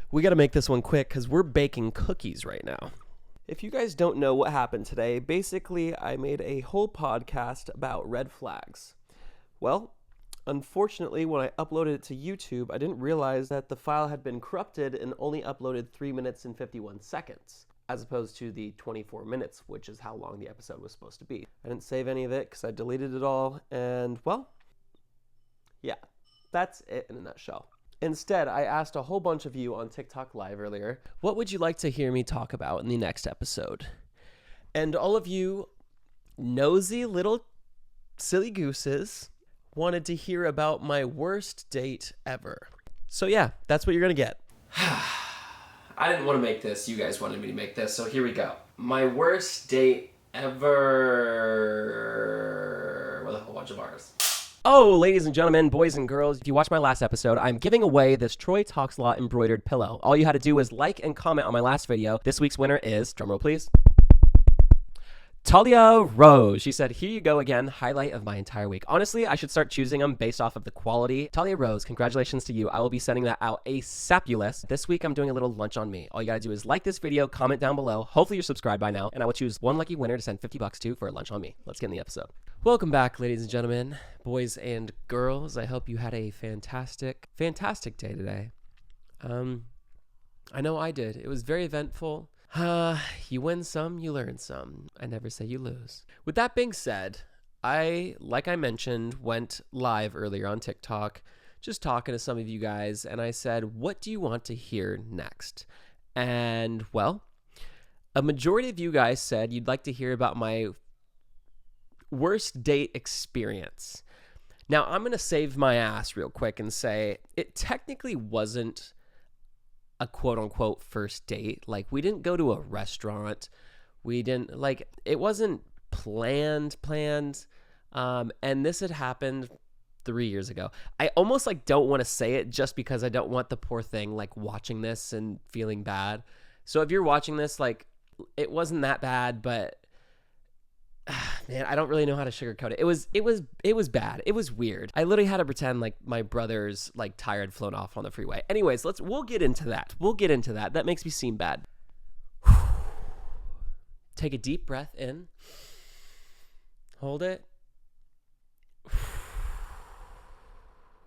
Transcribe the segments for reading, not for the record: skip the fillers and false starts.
We got to make this one quick because we're baking cookies right now. If you guys don't know what happened today, basically I made a whole podcast about red flags. Well, unfortunately, when I uploaded it to YouTube, I didn't realize that the file had been corrupted and only uploaded 3 minutes and 51 seconds, as opposed to the 24 minutes, which is how long the episode was supposed to be. I didn't save any of it because I deleted it all, and well, yeah, that's it in a nutshell. Instead, I asked a whole bunch of you on TikTok Live earlier, what would you like to hear me talk about in the next episode? And all of you nosy little silly gooses wanted to hear about my worst date ever. So yeah, that's what you're gonna get. I didn't want to make this. You guys wanted me to make this, so here we go. My worst date ever with a whole bunch of bars. Oh, ladies and gentlemen, boys and girls, if you watched my last episode, I'm giving away this Troy Talks Law embroidered pillow. All you had to do was like and comment on my last video. This week's winner is, drumroll please, Talia Rose. She said, here you go again, highlight of my entire week. Honestly, I should start choosing them based off of the quality. Talia Rose, congratulations to you. I will be sending that out ASAPulous. This week, I'm doing a little lunch on me. All you gotta do is like this video, comment down below. Hopefully you're subscribed by now, and I will choose one lucky winner to send $50 to for a lunch on me. Let's get in the episode. Welcome back, ladies and gentlemen, boys and girls. I hope you had a fantastic day today. I know I did. It was very eventful. You win some, you learn some. I never say you lose. With that being said, like I mentioned, went live earlier on TikTok, just talking to some of you guys, and I said, what do you want to hear next? And, well, a majority of you guys said you'd like to hear about my worst date experience. Now, I'm going to save my ass real quick and say it technically wasn't a quote-unquote first date. Like, we didn't go to a restaurant. We didn't, like, it wasn't planned. And this had happened 3 years ago. I almost, like, don't want to say it just because I don't want the poor thing, like, watching this and feeling bad. So if you're watching this, like, it wasn't that bad, but man, I don't really know how to sugarcoat it. It was bad. It was weird. I literally had to pretend like my brother's like tire had flown off on the freeway. Anyways, we'll get into that. That makes me seem bad. Take a deep breath in. Hold it.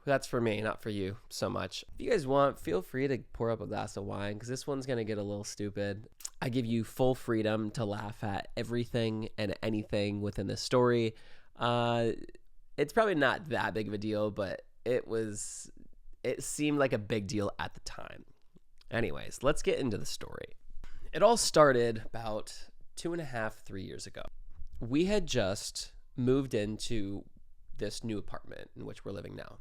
That's for me, not for you so much. If you guys want, feel free to pour up a glass of wine because this one's going to get a little stupid. I give you full freedom to laugh at everything and anything within the story. It's probably not that big of a deal, but it seemed like a big deal at the time. Anyways, let's get into the story. It all started about 2.5-3 years ago. We had just moved into this new apartment in which we're living now.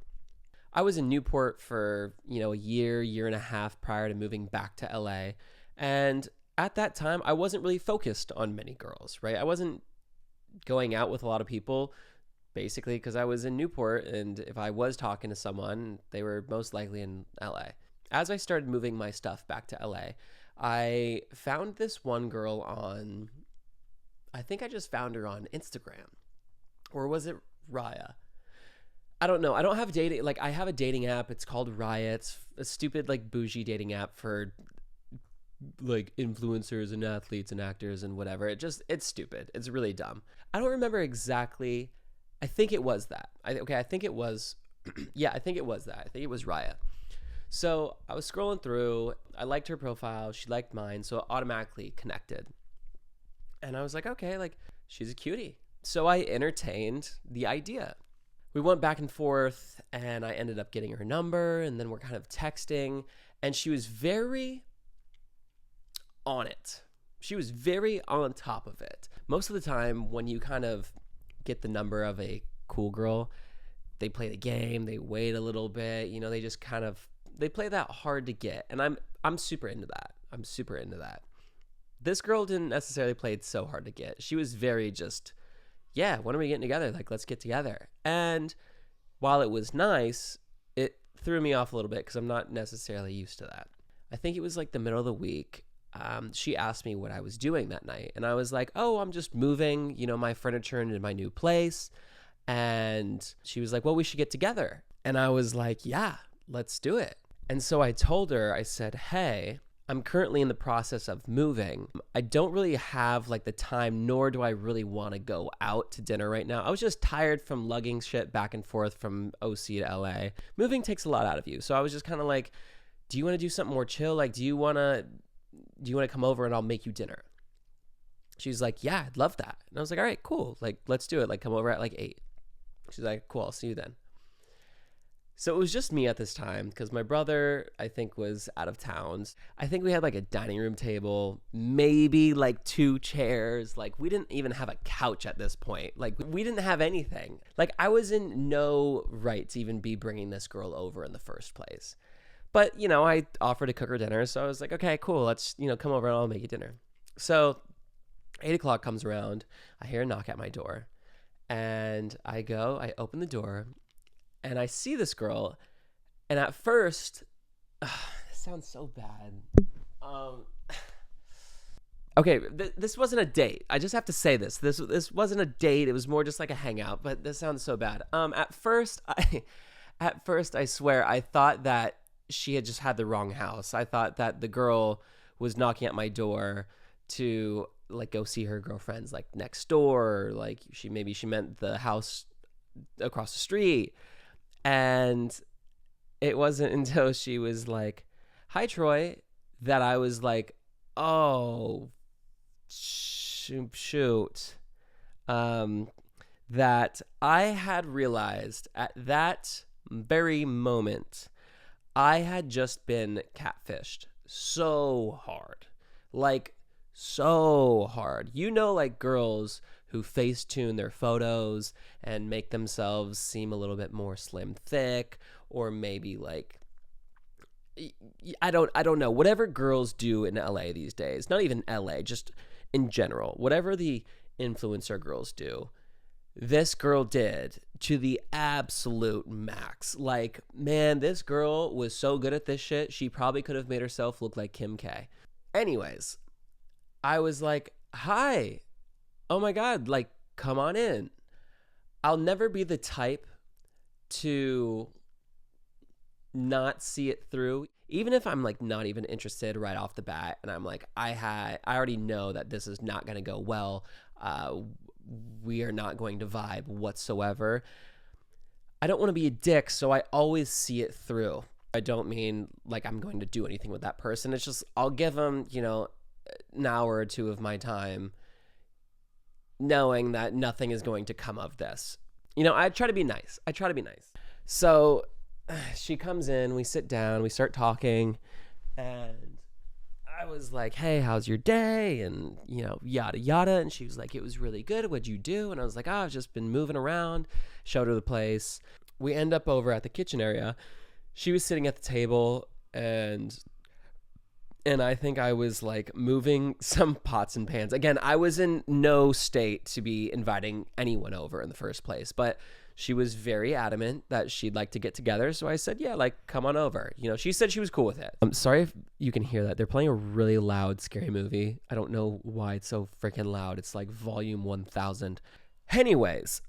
I was in Newport for, a year and a half prior to moving back to LA. And at that time, I wasn't really focused on many girls, right? I wasn't going out with a lot of people, basically because I was in Newport. And if I was talking to someone, they were most likely in LA. As I started moving my stuff back to LA, I found this one girl I think I just found her on Instagram. Or was it Raya? I don't know. I don't have dating. Like, I have a dating app. It's called Raya. It's a stupid, like, bougie dating app for, like, influencers and athletes and actors and whatever. It's stupid. It's really dumb. I don't remember exactly. I think it was that. I think it was. Yeah, I think it was that. I think it was Raya. So I was scrolling through. I liked her profile. She liked mine. So it automatically connected. And I was like, okay, like, she's a cutie. So I entertained the idea. We went back and forth, and I ended up getting her number, and then we're kind of texting, and she was very on it. She was very on top of it. Most of the time, when you kind of get the number of a cool girl, they play the game, they wait a little bit, they just kind of, they play that hard to get, and I'm super into that. This girl didn't necessarily play it so hard to get. She was very just, yeah, when are we getting together? Like, let's get together. And while it was nice, it threw me off a little bit because I'm not necessarily used to that. I think it was like the middle of the week. She asked me what I was doing that night. And I was like, oh, I'm just moving, my furniture into my new place. And she was like, well, we should get together. And I was like, yeah, let's do it. And so I told her, I said, hey, I'm currently in the process of moving. I don't really have like the time, nor do I really want to go out to dinner right now. I was just tired from lugging shit back and forth from OC to LA. Moving takes a lot out of you. So I was just kind of like, do you want to do something more chill? Like, do you want to come over and I'll make you dinner? She's like, yeah, I'd love that. And I was like, all right, cool. Like, let's do it. Like, come over at like 8. She's like, cool, I'll see you then. So it was just me at this time because my brother, I think, was out of town. I think we had like a dining room table, maybe like 2 chairs. Like we didn't even have a couch at this point. Like we didn't have anything. Like I was in no right to even be bringing this girl over in the first place. But, I offered to cook her dinner. So I was like, okay, cool. Let's, come over and I'll make you dinner. So 8 o'clock comes around. I hear a knock at my door and I open the door. And I see this girl, and at first, this sounds so bad. Okay, this wasn't a date. I just have to say this. This wasn't a date. It was more just like a hangout. But this sounds so bad. At first, I swear, I thought that she had just had the wrong house. I thought that the girl was knocking at my door to like go see her girlfriends like next door. Or, like she meant the house across the street. And it wasn't until she was like, hi, Troy, that I was like, oh, shoot. That I had realized at that very moment, I had just been catfished so hard. Like, so hard. Like girls who Facetune their photos and make themselves seem a little bit more slim thick, or maybe like I don't know, whatever girls do in LA these days, not even LA, just in general, whatever the influencer girls do, this girl did to the absolute max. Like, man, this girl was so good at this shit, she probably could have made herself look like Kim K. Anyways, I was like, hi, oh my God, like, come on in. I'll never be the type to not see it through. Even if I'm like not even interested right off the bat and I'm like, I already know that this is not going to go well. We are not going to vibe whatsoever. I don't want to be a dick, so I always see it through. I don't mean like I'm going to do anything with that person. It's just I'll give them, an hour or 2 of my time, knowing that nothing is going to come of this. I try to be nice. So she comes in, we sit down, we start talking, and I was like, hey, how's your day? And, yada, yada. And she was like, it was really good. What'd you do? And I was like, I've just been moving around. Showed her the place. We end up over at the kitchen area. She was sitting at the table, and I think I was like moving some pots and pans. Again, I was in no state to be inviting anyone over in the first place, but she was very adamant that she'd like to get together. So I said, yeah, like, come on over. She said she was cool with it. I'm sorry if you can hear that. They're playing a really loud, scary movie. I don't know why it's so freaking loud. It's like volume 1000. Anyways,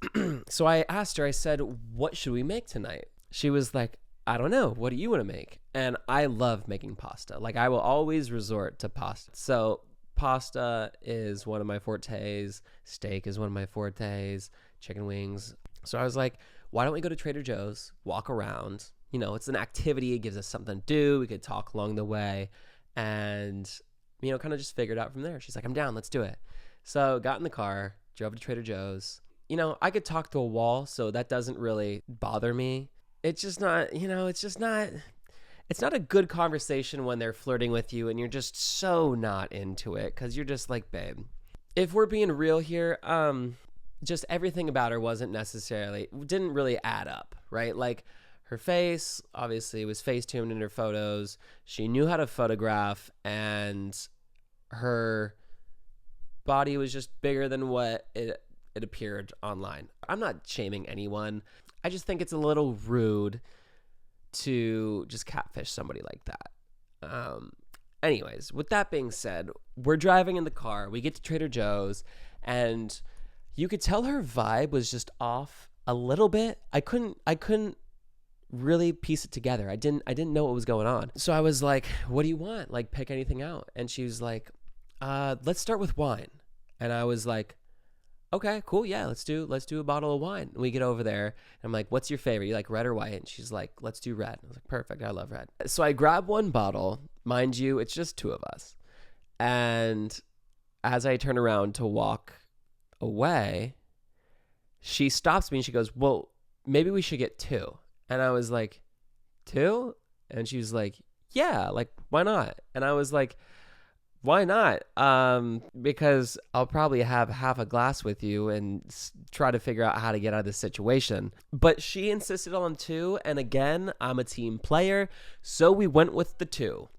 so I asked her, I said, what should we make tonight? She was like, I don't know. What do you want to make? And I love making pasta. Like, I will always resort to pasta. So pasta is one of my fortes. Steak is one of my fortes. Chicken wings. So I was like, why don't we go to Trader Joe's, walk around? It's an activity. It gives us something to do. We could talk along the way and, kind of just figure it out from there. She's like, I'm down. Let's do it. So got in the car, drove to Trader Joe's. I could talk to a wall, so that doesn't really bother me. It's just not, it's not a good conversation when they're flirting with you and you're just so not into it because you're just like, babe, if we're being real here, just everything about her didn't really add up, right? Like her face obviously was Facetuned in her photos. She knew how to photograph, and her body was just bigger than what it appeared online. I'm not shaming anyone. I just think it's a little rude to just catfish somebody like that. Anyways, with that being said, we're driving in the car. We get to Trader Joe's, and you could tell her vibe was just off a little bit. I couldn't really piece it together. I didn't know what was going on. So I was like, what do you want? Like, pick anything out. And she was like, let's start with wine. And I was like, okay, cool. Yeah, let's do a bottle of wine. And we get over there. And I'm like, what's your favorite? You like red or white? And she's like, let's do red. I was like, perfect. I love red. So I grab one bottle. Mind you, it's just two of us. And as I turn around to walk away, she stops me and she goes, well, maybe we should get two. And I was like, two? And she was like, yeah, like, why not? And I was like, why not? Because I'll probably have half a glass with you and try to figure out how to get out of this situation. But she insisted on two. And again, I'm a team player. So we went with the two.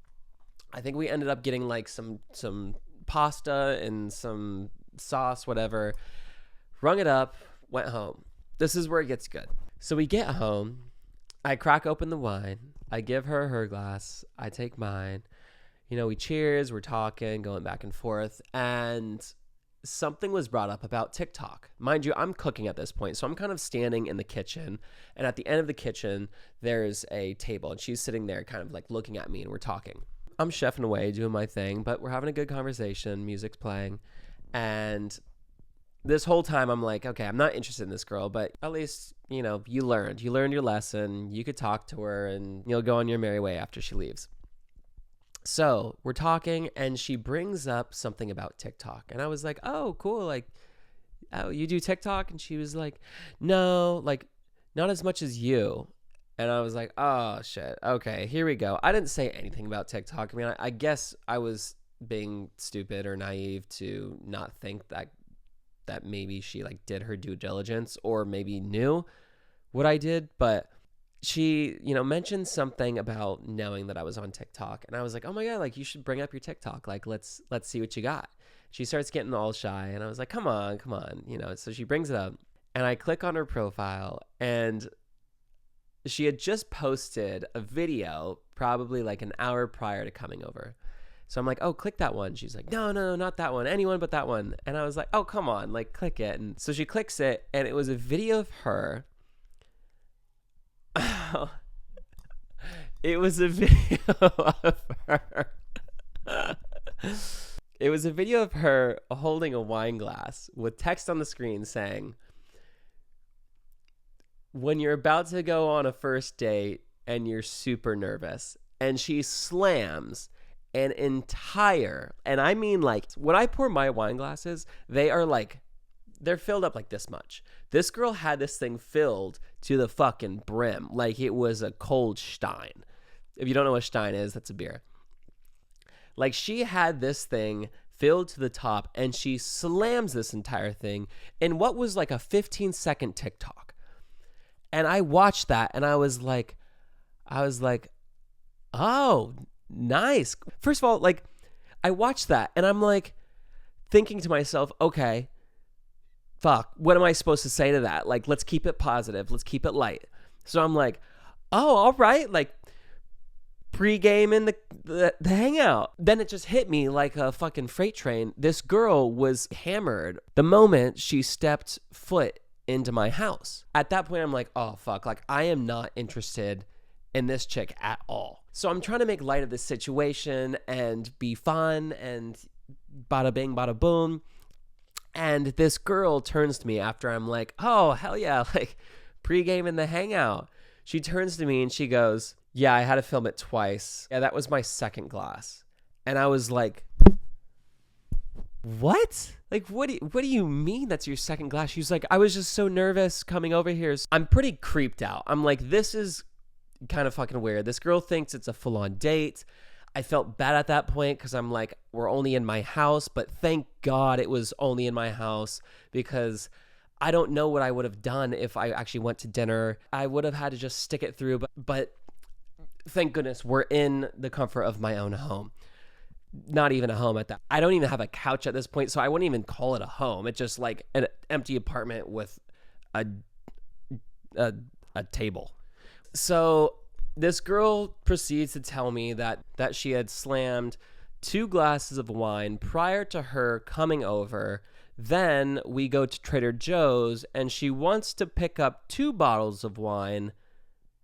I think we ended up getting like some pasta and some sauce, whatever. Rung it up, went home. This is where it gets good. So we get home. I crack open the wine. I give her her glass. I take mine. You know, we cheers, we're talking, going back and forth, and something was brought up about TikTok. Mind you, I'm cooking at this point, so I'm kind of standing in the kitchen, and at the end of the kitchen, there's a table, and she's sitting there kind of like looking at me, and we're talking. I'm chefing away, doing my thing, but we're having a good conversation, music's playing, and this whole time I'm like, okay, I'm not interested in this girl, but at least, you know, you learned your lesson, you could talk to her, and you'll go on your merry way after she leaves. So we're talking and she brings up something about TikTok. And I was like, oh, cool. Like, oh, you do TikTok? And she was like, no, like not as much as you. And I was like, oh, shit. Okay, here we go. I didn't say anything about TikTok. I mean, I guess I was being stupid or naive to not think that maybe she like did her due diligence or maybe knew what I did. But she, you know, mentioned something about knowing that I was on TikTok. And I was like, oh my God, like you should bring up your TikTok. Like, let's see what you got. She starts getting all shy. And I was like, come on, you know. So she brings it up and I click on her profile and she had just posted a video probably like an hour prior to coming over. So I'm like, oh, click that one. She's like, no, not that one. Anyone but that one. And I was like, oh, come on, like click it. And so she clicks it and it was a video of her. It was a video of her. It was a video of her holding a wine glass with text on the screen saying, when you're about to go on a first date and you're super nervous, and she slams an entire, and I mean like, when I pour my wine glasses, they're filled up like this much. This girl had this thing filled to the fucking brim. Like it was a cold Stein. If you don't know what Stein is, that's a beer. Like she had this thing filled to the top and she slams this entire thing in what was like a 15-second TikTok. And I watched that and I was like, oh, nice. First of all, like I watched that and I'm like thinking to myself, okay, fuck, what am I supposed to say to that? Like, let's keep it positive. Let's keep it light. So I'm like, oh, all right. Like pre-game in the hangout. Then it just hit me like a fucking freight train. This girl was hammered the moment she stepped foot into my house. At that point, I'm like, oh, fuck. Like I am not interested in this chick at all. So I'm trying to make light of this situation and be fun and bada bing, bada boom. And this girl turns to me after I'm like, oh, hell yeah, like pregame in the hangout. She turns to me and she goes, yeah, I had to film it twice. Yeah, that was my second glass. And I was like, what? Like, what do you mean that's your second glass? She was like, I was just so nervous coming over here. I'm pretty creeped out. I'm like, this is kind of fucking weird. This girl thinks it's a full-on date. I felt bad at that point because I'm like, we're only in my house, but thank God it was only in my house because I don't know what I would have done if I actually went to dinner. I would have had to just stick it through, but thank goodness we're in the comfort of my own home. Not even a home at that. I don't even have a couch at this point, so I wouldn't even call it a home. It's just like an empty apartment with a table. So this girl proceeds to tell me that she had slammed 2 glasses of wine prior to her coming over. Then we go to Trader Joe's and she wants to pick up 2 bottles of wine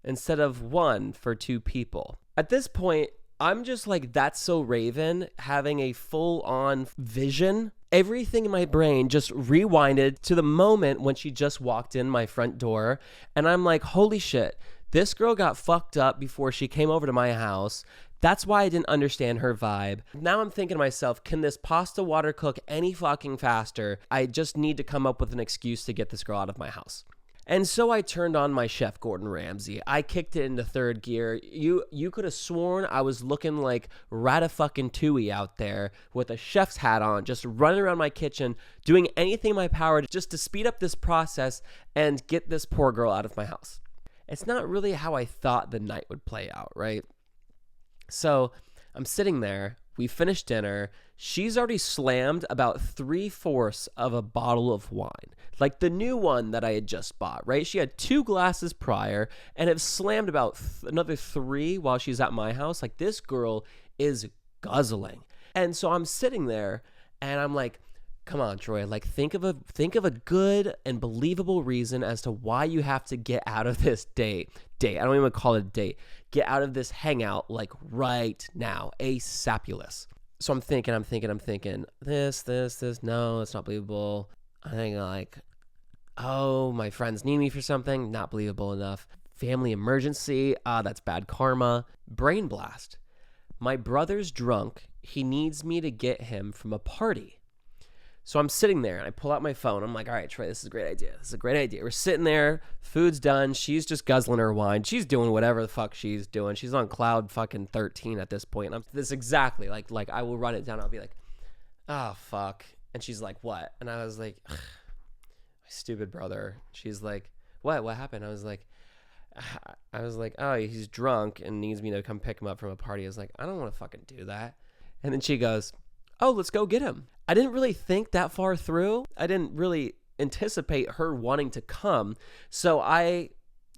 instead of one for two people. At this point, I'm just like, that's so Raven, having a full-on vision. Everything in my brain just rewinded to the moment when she just walked in my front door. And I'm like, holy shit, this girl got fucked up before she came over to my house. That's why I didn't understand her vibe. Now I'm thinking to myself, can this pasta water cook any fucking faster? I just need to come up with an excuse to get this girl out of my house. And so I turned on my Chef Gordon Ramsay. I kicked it into third gear. You could have sworn I was looking like Ratatouille out there with a chef's hat on, just running around my kitchen, doing anything in my power just to speed up this process and get this poor girl out of my house. It's not really how I thought the night would play out, right? So I'm sitting there. We finished dinner. She's already slammed about 3/4 of a bottle of wine, like the new one that I had just bought, right? She had 2 glasses prior and have slammed about another 3 while she's at my house. Like, this girl is guzzling. And so I'm sitting there and I'm like, come on, Troy, like think of a good and believable reason as to why you have to get out of this date. I don't even call it a date. Get out of this hangout like right now, asapulous. So I'm thinking, this, no, it's not believable. I think like, oh, my friends need me for something, not believable enough. Family emergency, that's bad karma. Brain blast. My brother's drunk. He needs me to get him from a party. So I'm sitting there and I pull out my phone. I'm like, all right, Troy, this is a great idea. We're sitting there. Food's done. She's just guzzling her wine. She's doing whatever the fuck she's doing. She's on cloud fucking 13 at this point. And I'm this exactly like I will run it down. I'll be like, oh, fuck. And she's like, what? And I was like, my stupid brother. She's like, what? What happened? I was like, oh, he's drunk and needs me to come pick him up from a party. I was like, I don't want to fucking do that. And then she goes, oh, let's go get him. I didn't really think that far through. I didn't really anticipate her wanting to come. So I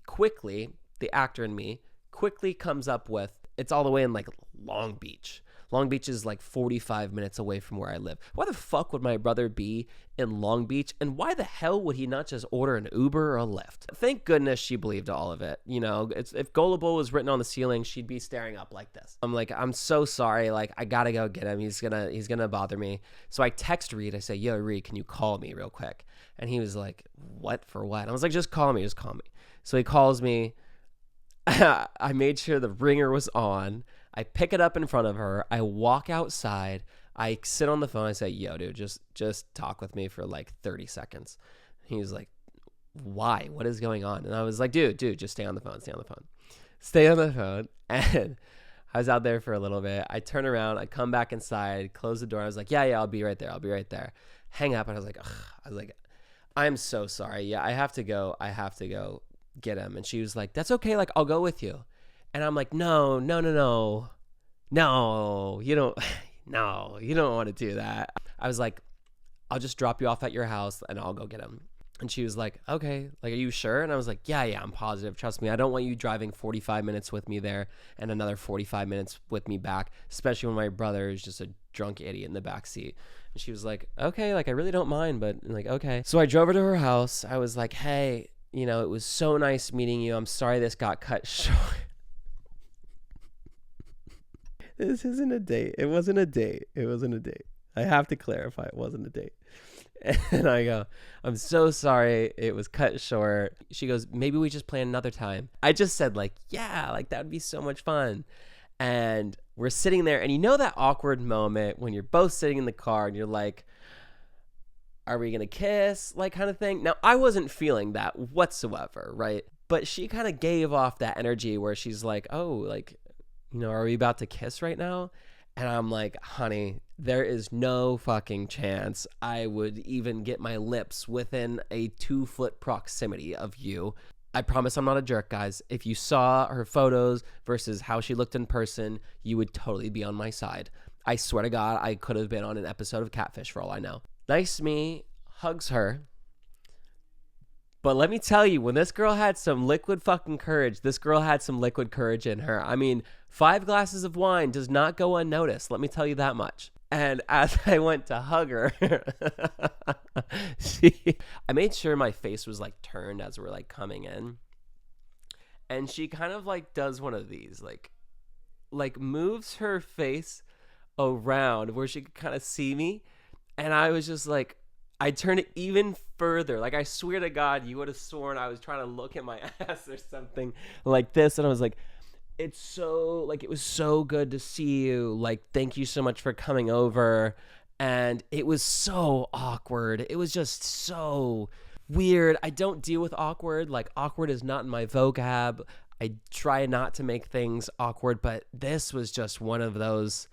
quickly, the actor in me, quickly comes up with, it's all the way in like Long Beach. Long Beach is like 45 minutes away from where I live. Why the fuck would my brother be in Long Beach? And why the hell would he not just order an Uber or a Lyft? Thank goodness she believed all of it. You know, if gullible was written on the ceiling, she'd be staring up like this. I'm like, I'm so sorry. Like, I gotta go get him. He's gonna bother me. So I text Reed. I say, yo, Reed, can you call me real quick? And he was like, what for what? I was like, just call me. So he calls me. I made sure the ringer was on. I pick it up in front of her. I walk outside. I sit on the phone. I say, yo, dude, just talk with me for like 30 seconds. He was like, why? What is going on? And I was like, dude, just stay on the phone. And I was out there for a little bit. I turn around. I come back inside, close the door. I was like, yeah, I'll be right there. Hang up. And I was like, I'm so sorry. Yeah, I have to go get him. And she was like, that's okay. Like, I'll go with you. And I'm like, no, you don't want to do that. I was like, I'll just drop you off at your house and I'll go get him. And she was like, okay, like, are you sure? And I was like, yeah, I'm positive. Trust me. I don't want you driving 45 minutes with me there and another 45 minutes with me back, especially when my brother is just a drunk idiot in the back seat. And she was like, okay, like, I really don't mind, but like, okay. So I drove her to her house. I was like, hey, you know, it was so nice meeting you. I'm sorry this got cut short. This isn't a date. It wasn't a date. I have to clarify, it wasn't a date. And I go, I'm so sorry it was cut short. She goes, maybe we just plan another time. I just said like, yeah, like that would be so much fun. And we're sitting there and you know that awkward moment when you're both sitting in the car and you're like, are we going to kiss? Like, kind of thing. Now, I wasn't feeling that whatsoever, right? But she kind of gave off that energy where she's like, oh, like, you know, are we about to kiss right now? And I'm like, honey, there is no fucking chance I would even get my lips within a 2-foot proximity of you. I promise I'm not a jerk, guys. If you saw her photos versus how she looked in person, you would totally be on my side. I swear to God, I could have been on an episode of Catfish for all I know. Nice me hugs her. But let me tell you, when this girl had some liquid fucking courage, this girl had some liquid courage in her. I mean, 5 glasses of wine does not go unnoticed. Let me tell you that much. And as I went to hug her, I made sure my face was like turned as we're like coming in. and she kind of like does one of these, like moves her face around where she could kind of see me. And I was just like, I turned it even further. Like, I swear to God, you would have sworn I was trying to look at my ass or something like this. And I was like, it was so good to see you. Like, thank you so much for coming over. And it was so awkward. It was just so weird. I don't deal with awkward. Like, awkward is not in my vocab. I try not to make things awkward, but this was just one of those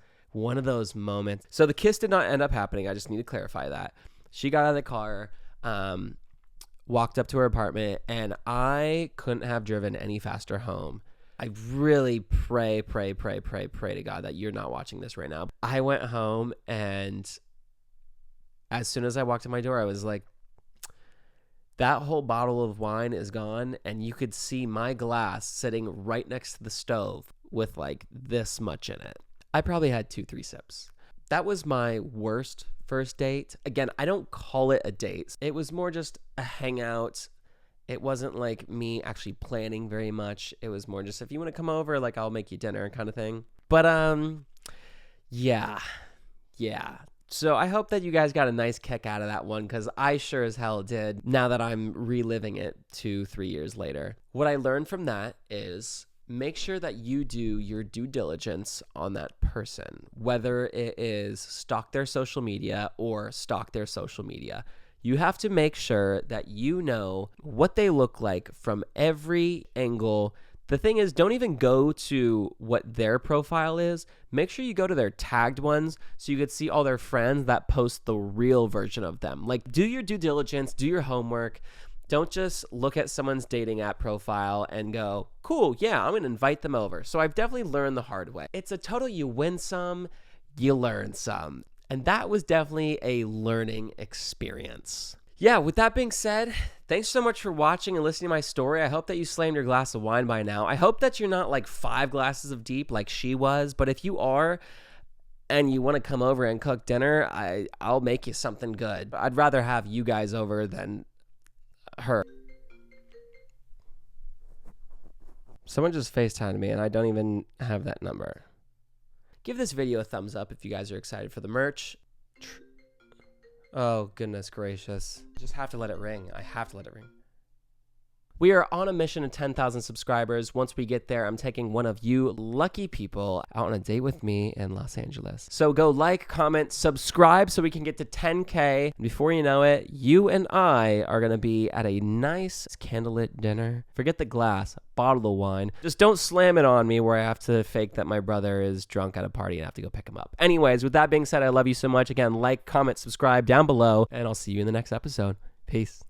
moments. So the kiss did not end up happening. I just need to clarify that. She got out of the car, walked up to her apartment, and I couldn't have driven any faster home. I really pray to God that you're not watching this right now. I went home, and as soon as I walked in my door, I was like, that whole bottle of wine is gone, and you could see my glass sitting right next to the stove with like this much in it. I probably had 2-3 sips. That was my worst first date. Again, I don't call it a date. It was more just a hangout. It wasn't like me actually planning very much. It was more just, if you want to come over, like, I'll make you dinner kind of thing. But yeah. So I hope that you guys got a nice kick out of that one, because I sure as hell did, now that I'm reliving it 2-3 years later. What I learned from that is, make sure that you do your due diligence on that person, whether it is stalk their social media or stalk their social media. You have to make sure that you know what they look like from every angle. The thing is, don't even go to what their profile is. Make sure you go to their tagged ones so you could see all their friends that post the real version of them. Like, do your due diligence, do your homework. Don't just look at someone's dating app profile and go, cool, yeah, I'm going to invite them over. So I've definitely learned the hard way. It's a total you win some, you learn some. And that was definitely a learning experience. Yeah, with that being said, thanks so much for watching and listening to my story. I hope that you slammed your glass of wine by now. I hope that you're not like 5 glasses of deep like she was. But if you are, and you want to come over and cook dinner, I'll make you something good. I'd rather have you guys over than her. Someone just FaceTimed me and I don't even have that number. Give this video a thumbs up if you guys are excited for the merch. Oh, goodness gracious. Just have to let it ring. I have to let it ring. We are on a mission to 10,000 subscribers. Once we get there, I'm taking one of you lucky people out on a date with me in Los Angeles. So go like, comment, subscribe so we can get to 10K. And before you know it, you and I are going to be at a nice candlelit dinner. Forget the glass, bottle of wine. Just don't slam it on me where I have to fake that my brother is drunk at a party and I have to go pick him up. Anyways, with that being said, I love you so much. Again, like, comment, subscribe down below, and I'll see you in the next episode. Peace.